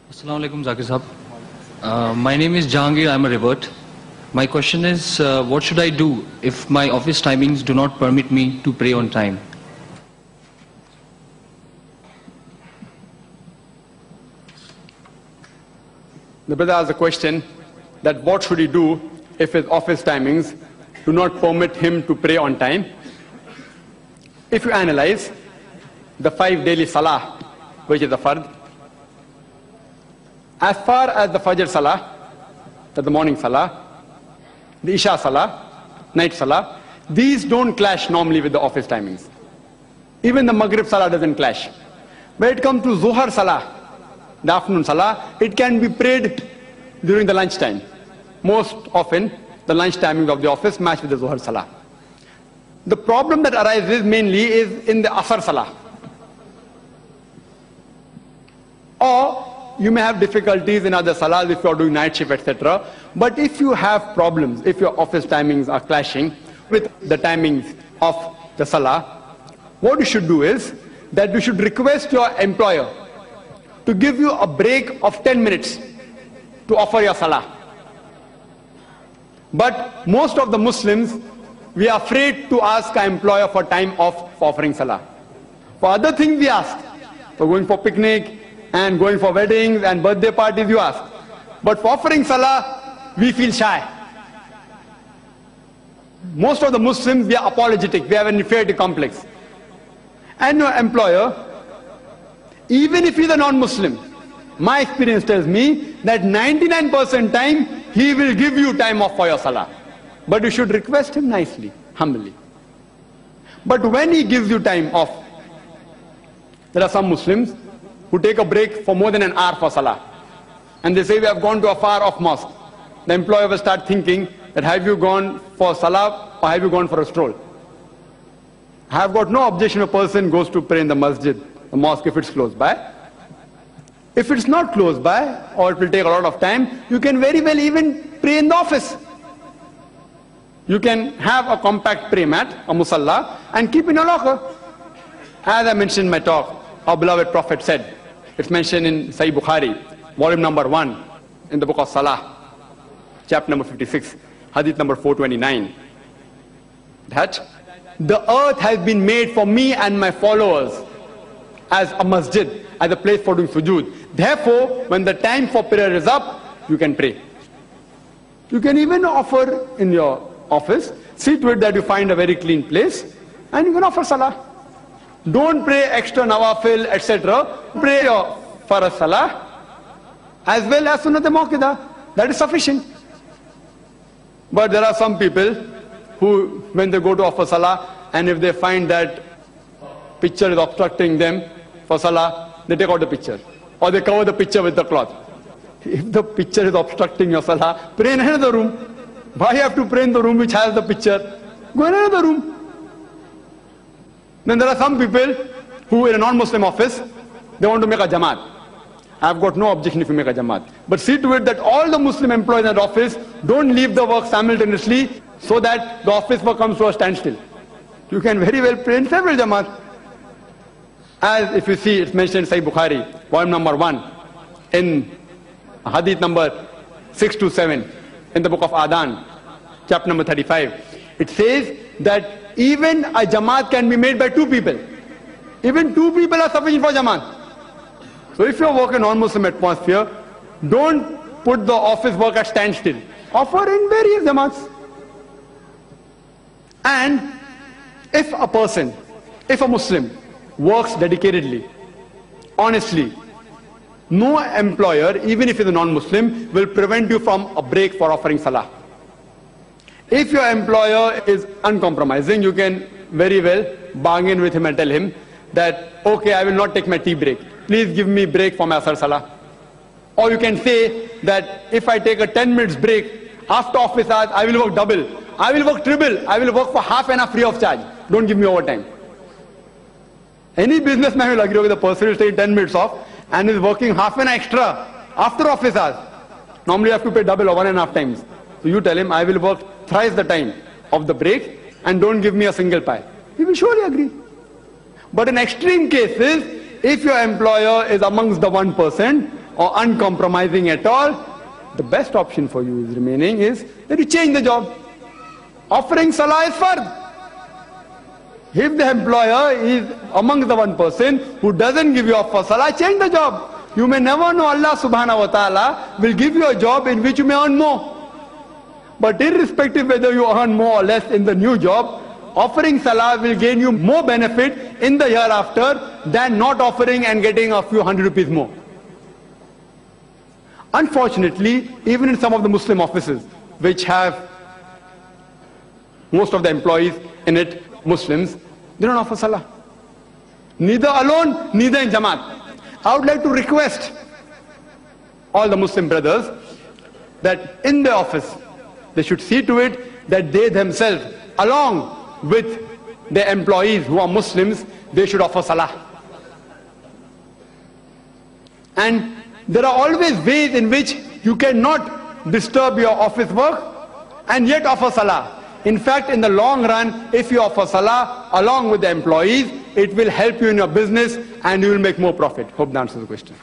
Assalamu alaikum, Zakir Sahab. My name is Jahangir, I'm a revert. My question is, what should I do if my office timings do not permit me to pray on time? The brother asked a question that what should he do if his office timings do not permit him to pray on time. If you analyze the 5 daily salah, which is the fard, as far as the Fajr salah, that's the morning salah, the Isha salah, night salah, these don't clash normally with the office timings. Even the Maghrib salah doesn't clash. When it comes to Zuhar salah, the afternoon salah, it can be prayed during the lunch time. Most often, the lunch timing of the office match with the Zuhar salah. The problem that arises mainly is in the Asr salah. Or you may have difficulties in other salahs if you are doing night shift, etc. But if you have problems, if your office timings are clashing with the timings of the salah, what you should do is that you should request your employer to give you a break of 10 minutes to offer your salah. But most of the Muslims, we are afraid to ask our employer for time off for offering salah. For other things we ask. For going for picnic and going for weddings and birthday parties you ask. But for offering salah, we feel shy. Most of the Muslims, we are apologetic, we have an inferiority complex. And your employer, even if he's a non-Muslim, my experience tells me that 99% time, he will give you time off for your salah. But you should request him nicely, humbly. But when he gives you time off, there are some Muslims who take a break for more than an hour for salah. And they say, we have gone to a far off mosque. The employer will start thinking that have you gone for salah or have you gone for a stroll? I have got no objection if a person goes to pray in the masjid, the mosque, if it's close by. If it's not close by, or it will take a lot of time, you can very well even pray in the office. You can have a compact prayer mat, a musalla, and keep in your locker. As I mentioned in my talk, our beloved Prophet said, it's mentioned in Sahih Bukhari, volume number 1, in the book of Salah, chapter number 56, hadith number 429, that the earth has been made for me and my followers as a masjid, as a place for doing sujood. Therefore, when the time for prayer is up, you can pray. You can even offer in your office, see to it that you find a very clean place, and you can offer salah. Don't pray extra nawafil, etc. Pray your farz salah, as well as sunnat muakkada. That is sufficient. But there are some people who, when they go to offer salah, and if they find that picture is obstructing them for salah, they take out the picture. Or they cover the picture with the cloth. If the picture is obstructing your salah, pray in another room. Why you have to pray in the room which has the picture? Go in another room. Then there are some people who in a non-Muslim office, they want to make a jamaat. I have got no objection if you make a jamaat. But see to it that all the Muslim employees in that office don't leave the work simultaneously so that the office work comes to a standstill. You can very well pray in several jamaat. As if you see, it's mentioned in Sahih Bukhari, volume number 1, in hadith number 6 to 7, in the book of Adhan, chapter number 35. It says that even a jamaat can be made by 2 people. Even 2 people are sufficient for jamaat. So if you work in non-Muslim atmosphere, don't put the office work at standstill. Offer in various jamaats. And if a person, if a Muslim works dedicatedly, honestly, no employer, even if he's a non-Muslim, will prevent you from a break for offering salah. If your employer is uncompromising, you can very well bargain with him and tell him that, okay, I will not take my tea break. Please give me break for my Asr Salah. Or you can say that if I take a 10 minutes break after office hours, I will work double. I will work triple. I will work for half an hour free of charge. Don't give me overtime. Any businessman will agree with the person who is taking 10 minutes off and is working half an hour extra after office hours. Normally you have to pay double or 1.5 times. So you tell him, I will work thrice the time of the break and don't give me a single pie. He will surely agree. But in extreme cases, if your employer is amongst the 1%, or uncompromising at all, the best option for you is remaining is that you change the job. Offering salah is fard. If the employer is among the one person who doesn't give you offer salah, change the job. You may never know, Allah subhanahu wa ta'ala will give you a job in which you may earn more. But irrespective whether you earn more or less in the new job, offering salah will gain you more benefit in the hereafter than not offering and getting a few hundred rupees more. Unfortunately, even in some of the Muslim offices which have most of the employees in it Muslims, they don't offer salah. Neither alone, neither in Jamaat. I would like to request all the Muslim brothers that in the office, they should see to it that they themselves, along with the employees who are Muslims, they should offer salah. And there are always ways in which you cannot disturb your office work and yet offer salah. In fact, in the long run, if you offer salah along with the employees, it will help you in your business and you will make more profit. Hope that answers the question.